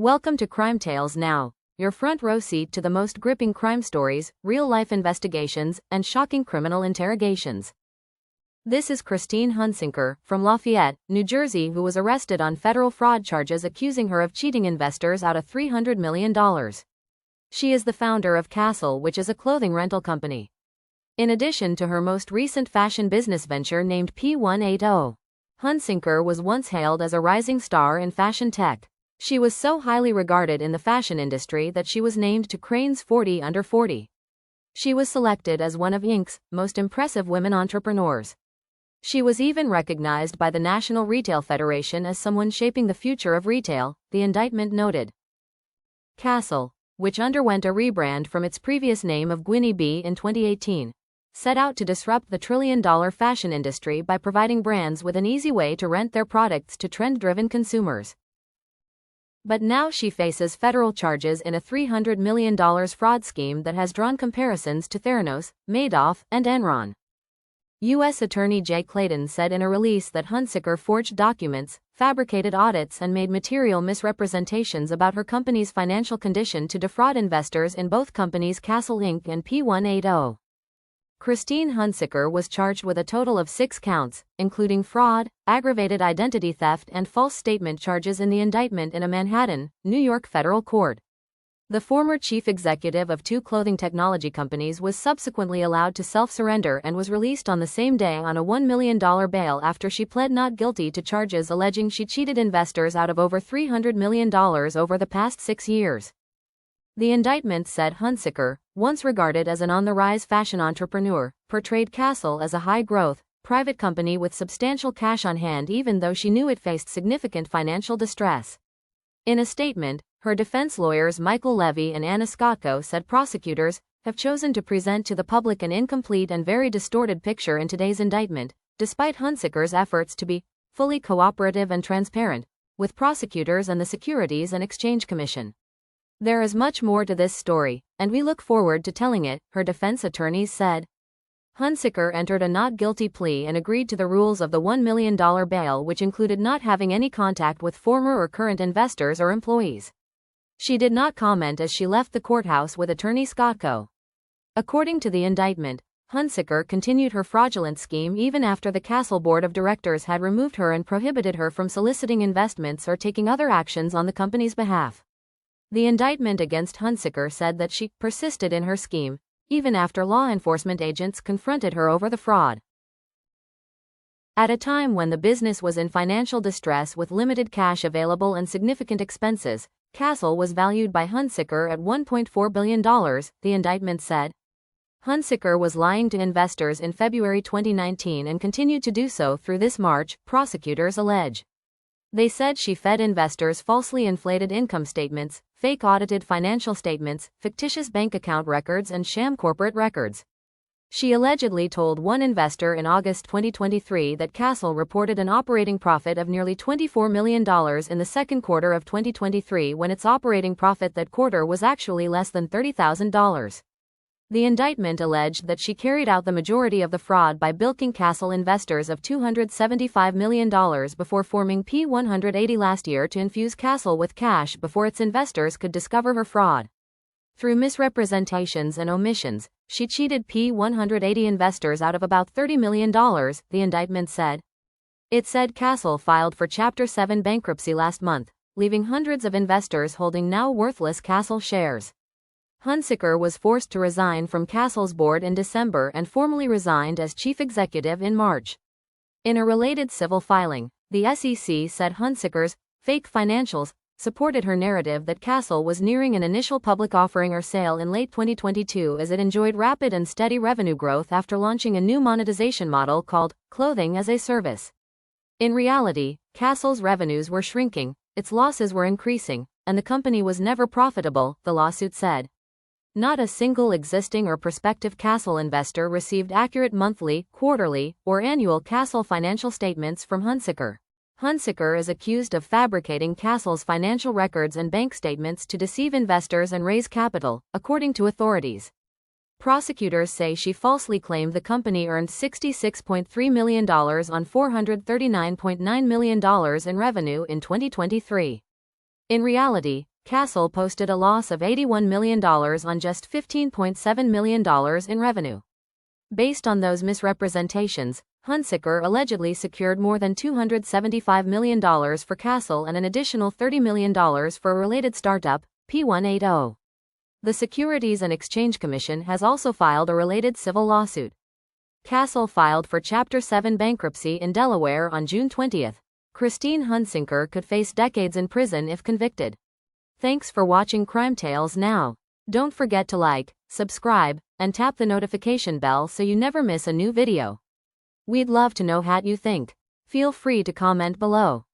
Welcome to Crime Tales Now, your front row seat to the most gripping crime stories, real-life investigations, and shocking criminal interrogations. This is Christine Hunsicker, from Lafayette, New Jersey, who was arrested on federal fraud charges accusing her of cheating investors out of $300 million. She is the founder of Castle, which is a clothing rental company. In addition to her most recent fashion business venture named P180, Hunsicker was once hailed as a rising star in fashion tech. She was so highly regarded in the fashion industry that she was named to Crain's 40 Under 40. She was selected as one of Inc.'s most impressive women entrepreneurs. She was even recognized by the National Retail Federation as someone shaping the future of retail, the indictment noted. Castle, which underwent a rebrand from its previous name of Gwynnie in 2018, set out to disrupt the trillion-dollar fashion industry by providing brands with an easy way to rent their products to trend-driven consumers. But now she faces federal charges in a $300 million fraud scheme that has drawn comparisons to Theranos, Madoff, and Enron. U.S. Attorney Jay Clayton said in a release that Hunsicker forged documents, fabricated audits, and made material misrepresentations about her company's financial condition to defraud investors in both companies Castle Inc. and P180. Christine Hunsicker was charged with a total of 6 counts, including fraud, aggravated identity theft, and false statement charges in the indictment in a Manhattan, New York federal court. The former chief executive of 2 clothing technology companies was subsequently allowed to self-surrender and was released on the same day on a $1 million bail after she pled not guilty to charges alleging she cheated investors out of over $300 million over the past 6 years. The indictment said Hunsicker, once regarded as an on-the-rise fashion entrepreneur, portrayed Castle as a high-growth, private company with substantial cash on hand even though she knew it faced significant financial distress. In a statement, her defense lawyers Michael Levy and Anna Skotko said prosecutors have chosen to present to the public an incomplete and very distorted picture in today's indictment, despite Hunsicker's efforts to be fully cooperative and transparent with prosecutors and the Securities and Exchange Commission. There is much more to this story, and we look forward to telling it, her defense attorneys said. Hunsicker entered a not guilty plea and agreed to the rules of the $1 million bail, which included not having any contact with former or current investors or employees. She did not comment as she left the courthouse with attorney Skotko. According to the indictment, Hunsicker continued her fraudulent scheme even after the Castle Board of Directors had removed her and prohibited her from soliciting investments or taking other actions on the company's behalf. The indictment against Hunsicker said that she persisted in her scheme, even after law enforcement agents confronted her over the fraud. At a time when the business was in financial distress with limited cash available and significant expenses, Castle was valued by Hunsicker at $1.4 billion, the indictment said. Hunsicker was lying to investors in February 2019 and continued to do so through this March, prosecutors allege. They said she fed investors falsely inflated income statements, fake audited financial statements, fictitious bank account records, and sham corporate records. She allegedly told one investor in August 2023 that Castle reported an operating profit of nearly $24 million in the second quarter of 2023 when its operating profit that quarter was actually less than $30,000. The indictment alleged that she carried out the majority of the fraud by bilking Castle investors of $275 million before forming P180 last year to infuse Castle with cash before its investors could discover her fraud. Through misrepresentations and omissions, she cheated P180 investors out of about $30 million, the indictment said. It said Castle filed for Chapter 7 bankruptcy last month, leaving hundreds of investors holding now worthless Castle shares. Hunsicker was forced to resign from Castle's board in December and formally resigned as chief executive in March. In a related civil filing, the SEC said Hunsicker's fake financials supported her narrative that Castle was nearing an initial public offering or sale in late 2022 as it enjoyed rapid and steady revenue growth after launching a new monetization model called clothing as a service. In reality, Castle's revenues were shrinking, its losses were increasing, and the company was never profitable, the lawsuit said. Not a single existing or prospective Castle investor received accurate monthly, quarterly, or annual Castle financial statements from Hunsicker. Hunsicker is accused of fabricating Castle's financial records and bank statements to deceive investors and raise capital, according to authorities. Prosecutors say she falsely claimed the company earned $66.3 million on $439.9 million in revenue in 2023. In reality, Castle posted a loss of $81 million on just $15.7 million in revenue. Based on those misrepresentations, Hunsicker allegedly secured more than $275 million for Castle and an additional $30 million for a related startup, P180. The Securities and Exchange Commission has also filed a related civil lawsuit. Castle filed for Chapter 7 bankruptcy in Delaware on June 20. Christine Hunsicker could face decades in prison if convicted. Thanks for watching Crime Tales Now. Don't forget to like, subscribe, and tap the notification bell so you never miss a new video. We'd love to know what you think. Feel free to comment below.